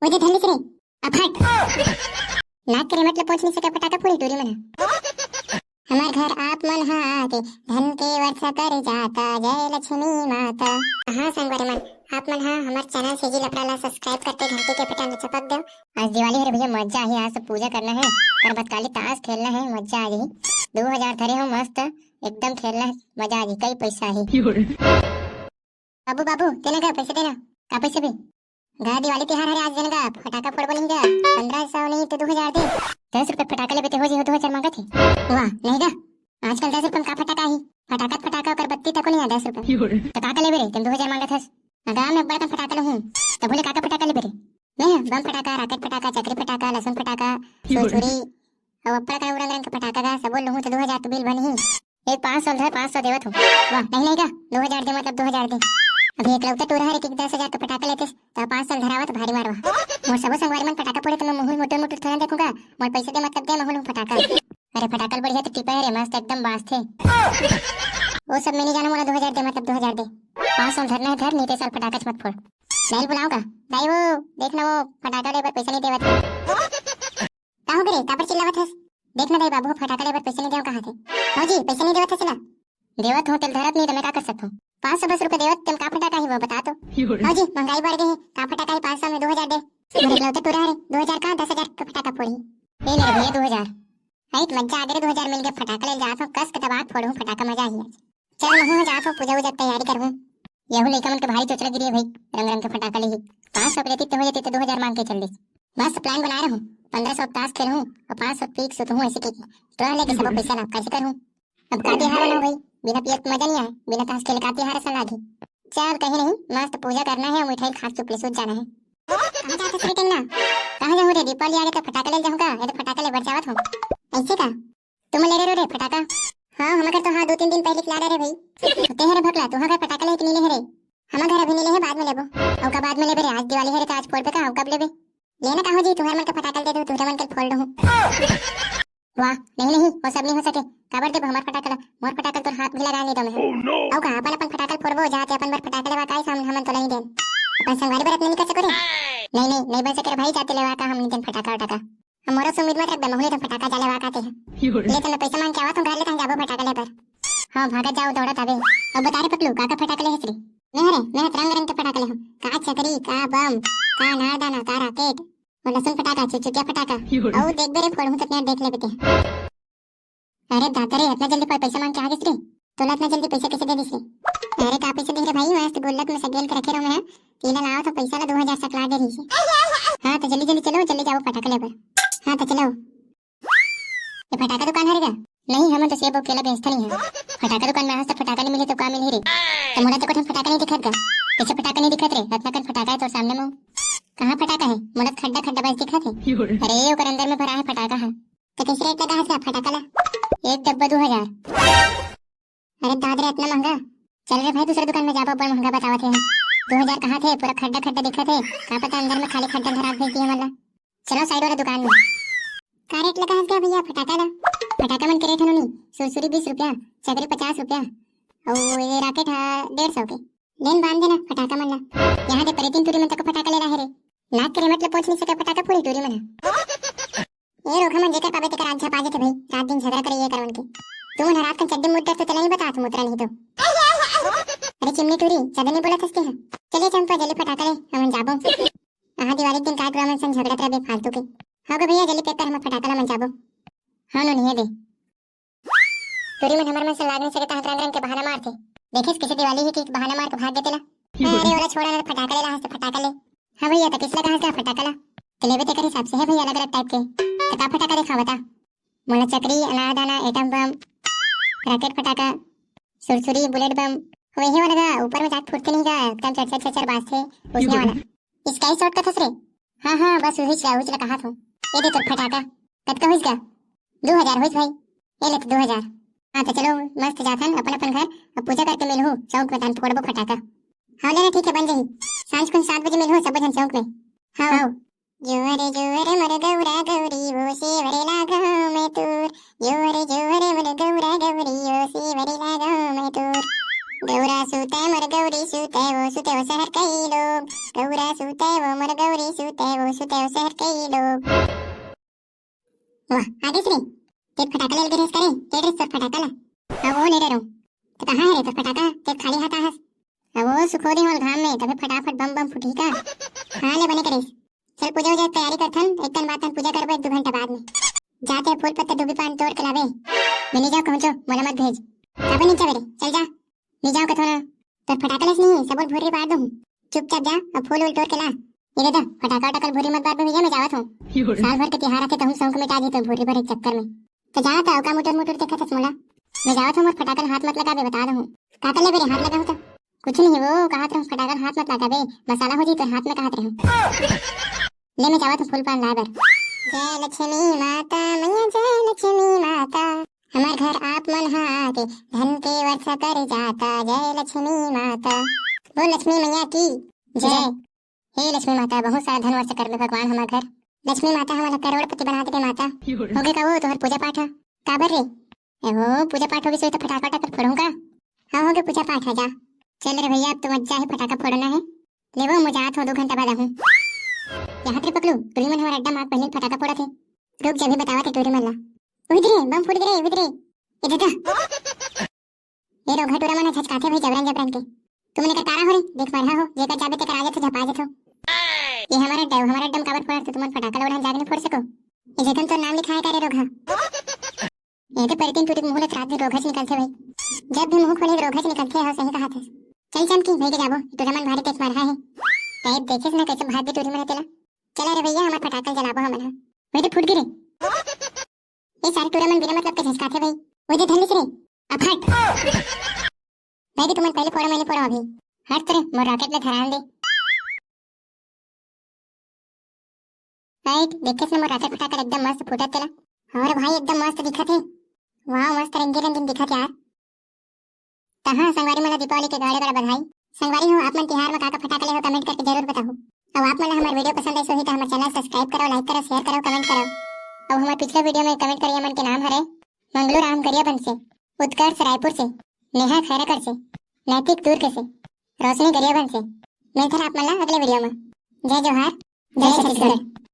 मुझे धन रे अफाट नाक करे मतलब पहुंच नहीं सके फटाका पूरी टोरी में हमार घर आप मन हा आके धन के वर्षा कर जाता जय लक्ष्मी माता। हाँ संगवारी मन आप मन हा हमार चैनल से जी लपड़ा ला सब्सक्राइब करके घंटी के बटन चपक दो। आज दिवाली है भैया मजा ही आज सब पूजा करना है करबतकाली ताश खेलना है मजा आ गई 2000 धरे हो मस्त एकदम खेलना है मजा आ गई कई पैसा है। बाबू बाबू देना का पैसे देना का पैसे भी गा दिवाली त्योहार है आज देना का फटाका फोड़ बोलेंगे 1500 नहीं तो 2000 दे 10 रुपए फटाका ले बेटे हो जी 2000 मांगा थे वाह नहीं गा आजकल 10 रुपए का फटाका ही फटाका कर बत्ती तक नहीं 10 रुपए तो काका ले बेरे तुम 2000 मांगा था गांव में बड़ा फटाका लूं तो बोले काका फटाका ले बेरे मैं बम फटाका रॉकेट फटाका चक्री फटाका लहसुन फटाका छुरी और अपना का उड़न रंग का फटाका का सब लूं तो 2000 तो बिल बनी ही एक 500 धर 500 देवत हूं वाह नहीं का 2000 दे मतलब 2000 दे अभी एक लौटा टूर है कि 10,000 का फटाका लेते तो 500 धरावा तो भारी मारवा मोर सब संगवारी मन फटाका फोड़े तो मैं मुंह मोटे मोटे थोड़ा देखूंगा मोर पैसे दे मतलब दे महूल फटाका अरे फटाकल बढ़िया तो टिपा है रे मस्त एकदम बास थे वो सब मैं नहीं जाना मोला 2000 दे मतलब 2000 दे 500 धरना है धर नहीं साल फटाका मत फोड़ नहीं बुलाऊंगा दाई वो देखना वो फटाका ले पर पैसे नहीं देवत काहू करे कापर चिल्लावत हस देखना दाई बाबू फटाका ले पर पैसे नहीं देव कहां थे हां जी पैसे नहीं देवत हसला देवत हो तेल धरत नहीं तो मैं क्या कर सकता हूं 510 रुपए देवत तुम का फटाका ही वो बता तो हां जी महंगाई बढ़ गई है का फटाका ही 500 में 2000 दे मेरे लौटे टूरा है 2000 का 10,000 का फटाका फोड़ी ए मेरे भैया 2000 हाइट मजा आ गई 2000 मिल गया फटाका ले जात हूं कस के दबाक फोड़ूं फटाका मजा ही चल महू जात हूं पूजा उजा तैयारी करहूं यहू लेका मन के भारी चोचला गिरी है भाई रंग रंग के फटाका ले 500 रुपए देती तो हो जाती तो 2000 मांग के चल दे बस प्लान बना रहा हूं 1500 ताश खेलूं और 500 पीक सुत हूं ऐसे की तो लेके सब पैसा लाभ कैसे करूं अब का तिहार ना भाई बिना पिए मजा नहीं आए बिना ताश खेले का तिहार सा लागे चल कहीं नहीं मस्त पूजा करना है और मिठाई खा चुपले सूझ जाना है कहां जाते श्री कन्या कहां जाऊं रे दीपावली आ रही तो फटाका ले जाऊंगा ये तो फटाका ले बरसावत हूं ऐसे का तुम ले रे फटाका हां हम घर तो हां 2-3 दिन पहले खिला रहे भाई तो रे भगला तू घर फटाका ले कि नहीं ले रे हम घर अभी नहीं ले बाद में लेबो और का बाद में लेबे रे आज दिवाली है रे तो आज फोड़ पे का कब लेबे लेना कहो जी तुम्हारे मन का फटाका दे दो तुम्हारे मन का फोड़ दूं वाह नहीं वो सब नहीं हो सके काबर दे हमार फटाका मोर फटाका तो हाथ भी लगा नहीं दो मैं औ का अपन फटाका फोड़बो जाते अपन बर फटाका लेवा काई सामने हमन तो नहीं देन अपन संगवारी बरत नहीं कर सको रे नहीं बन सके भाई जाते लेवा का हम नहीं देन फटाका हम मोर से उम्मीद मत रख दे महूले तो फटाका जाले वा काते हैं लेकिन मैं पैसा मांग के आवा तो घर ले कहां जाबो फटाका ले पर हां भागत जाओ दौड़त आवे अब बता रे पतलू काका फटाका ले हसरी मैं रंग रंग के फटाका ले हूं का चकरी का बम का नारदाना का रॉकेट और लहसुन फटाका चुचुकिया फटाका और देख बेरे फोड़ू तो देख ले बेटे अरे दाता रे इतना जल्दी पैसा मांग के आ गई तो इतना जल्दी पैसा कैसे दे दिस रे अरे का पैसे दे रे भाई मस्त गुल्लक में सगेल के रखे रहो मैं तीन लाओ तो पैसा ला 2000 सकला दे रही है हां तो जल्दी चलो जल्दी जाओ फटाका ले पर हां तो चलो ये फटाका दुकान है रे नहीं हम तो सेब और केला बेचते नहीं है फटाका दुकान में आज तक फटाका नहीं मिले तो का मिल रे तो मोड़ा तो कोठन फटाका नहीं दिखत का कैसे फटाका नहीं दिखत रे इतना कन फटाका है तो सामने में कहां फटाका है मोड़ा खड्डा खड्डा बस दिखत है अरे ओकर अंदर में भरा है फटाका है तो किस रेट का है फटाका ला एक डब्बा 2000 अरे दादरे इतना महंगा चल रे भाई दूसरे दुकान में जाबो बड़ा महंगा बतावत है 2000 कहां थे पूरा खड्डा खड्डा दिखत है का पता अंदर में खाली खड्डा धरा भेज दिया वाला चलो साइड वाला दुकान में का रेट लगा है भैया फटाका ला फटाका मन के रेट है नहीं सुरसुरी 20 रुपया चकरी 50 रुपया और ये रॉकेट है 150 के लेन बांध देना फटाका मन ला यहां के परे 3 टूरी में तक फटाका ले रहा है रे लाख के मतलब पहुंच नहीं सका फटाका पूरी टूरी में ये रोका मन जेकर पावे तेकर आज छपा देते भाई रात दिन झगड़ा करे ये करवन के तुम न रात का चड्डी मुद्दा तो चला नहीं बता तुम उतरा नहीं तो अरे चिमनी टूरी ज्यादा नहीं बोला थसते हैं चलिए चंपा जल्दी फटाका ले हम जाबो हां दिवाली दिन का ग्राम संग झगड़ा करे फालतू के हां गो भैया जल्दी पैक कर हम फटाका ला मन जाबो हां नो नहीं दे टूरी में हमर मन से लागने से कहता रंग के बहाना मारते देखिस कैसे दिवाली ही की बहाना मार के भाग देते ला अरे वाला छोड़ा ना फटाका ले ला हंस फटाका ले हां भैया तो किस लगा हंस फटाका ला चलेबे तेकर हिसाब से है भैया अलग अलग टाइप के का फटाका दिखा बता मोला चक्री अनारदाना एटम बम रॉकेट फटाका सुरसुरी बुलेट बम वही वाला का ऊपर में जाके फुटते नहीं का एकदम चर बास थे उसने वाला इसका ही शॉट का थसरे हां बस वही चला कहा था ये दे तो फटाका कत का होइस का 2000 होइस भाई ये ले 2000 हां तो चलो मस्त जाथन अपन घर अब पूजा करके मिलहु चौक में तान फोड़बो फटाका हां ले ठीक है बन जाई सांझ को 7 बजे मिलहु सब जन चौक में हां जोरे मर गौरा गौरी वो सेवरे लागा मैं तूर जोरे मर गौरा गौरी वो सेवरे लागा मैं तूर गौरा सूते मोर गौरी सूते वो शहर कई लोग। गौरा सूते वो मोर गौरी सूते वो शहर कई लोग। वाह आगे श्री ते फटाका ले गिरेस करे ते ड्रेस पर फटाका ला अब वो ले रहो तो कहां है रे तो फटाका ते खाली हाथ आहस अब वो सुखो दे होल घाम में तबे फटाफट बम बम फूटी का। हां ले बने करेस चल पूजा वूजा तैयारी करथन एक तन बातन पूजा करबे 1-2 घंटा बाद में जाते फूल पत्ता दुबी पान तोड़ के लावे मैं नहीं जाओ पहुंचो मोला मत भेज अब नहीं चले चल जा नहीं जाओ कथो ना तो फटाका लेस नहीं सब भूरी बार दूं चुपचाप जा अब फूल वूल तोड़ के ला ये दे फटाका टकल भूरी मत बार भेजा मैं जावत हूं साल भर के त्योहार आते तो हम शौक मिटा दी तो भूरी भर एक चक्कर में तो जा था का मोटर मोटर देखा था मोला मैं जावत हूं मोर फटाका हाथ मत लगा बे बता दूं काटल ले मेरे हाथ लगा होता कुछ नहीं वो कहत रहूं फटाका हाथ मत लगा बे मसाला हो जी तो हाथ में कहत रहूं ले मैं जावत हूं फूल पान लाबर। जय लक्ष्मी माता मैया जय लक्ष्मी माता हमार घर आप मन हाथे धन के वर्षा कर जाता। जय लक्ष्मी माता बोल लक्ष्मी मैया की जय। हे लक्ष्मी माता बहुत सारा धन वर्षा कर दे भगवान हमार घर। लक्ष्मी माता हमारा करोड़पति बना दे माता होगे का वो तोहर पूजा पाठ काबर रे एहो पूजा पाठ होगी सो तो फटाका टकर फोड़ूंगा। हाँ होगे पूजा पाठ है जा चल रे भैया अब तो मजा है फटाका फोड़ना है ले वो मुझे आत हो 2 घंटा बाद आऊं यहाँ तेरे पकड़ू टूरी मन हमारा अड्डा मार पहले फटाका फोड़ा थे रुक जब भी बतावा थे टूरी मन ला उधर बम फूट गए उधर इधर ये रोगा टूरा मन छचकाथे भाई जबरन के तुमने का तारा हो रे देख पढ़ा हो जेका जाबे ते करा जे झपा जे ये हमारा डम काबर फोड़ा तो तुम फटाका उड़ान जाके फोड़ सको ये जगन तो नाम लिखा है करे रोगा ये तो परतीन टूटी मुंह ले रात में रोगा से निकलते भाई जब भी मुंह खोले रोगा से निकलते है सही कहा था चल चमकी भाई के जाबो टूरा मन भारी तेज मार है टाइप देखे ना कैसे भाग भी टूरी में तेला चला रे भैया हमारा फटाका जलाबो हमन वही तो फूट गिरे ये सारे टूरा मन बिना मतलब के झसकाते भाई वो जे धन रे अब हट भाई तुम पहले फोड़ो मैंने फोड़ो अभी हट तेरे मोर रॉकेट ले धरान दे राइट देखे से मोर रॉकेट फटाकर एकदम मस्त फूटा तेला और भाई एकदम मस्त दिखत है वाह मस्त रंगीन दिखत यार। कहां संगवारी मला दीपावली के गाड़े बड़ा बधाई संगवारी हो आप मन तिहार में का फटाका ले हो कमेंट करके जरूर बताओ और आप मन हमारे वीडियो पसंद आई तो हमारे चैनल सब्सक्राइब करो लाइक करो शेयर करो कमेंट करो और हमारे पिछले वीडियो में कमेंट करिए मन के नाम हरे मंगलू राम गरियाबंद से उत्कर्ष रायपुर से नेहा खैराकर से नैतिक दुर्ग से रोशनी गरियाबंद से मिलते हैं आप मन अगले वीडियो में। जय जोहार जय छत्तीसगढ़।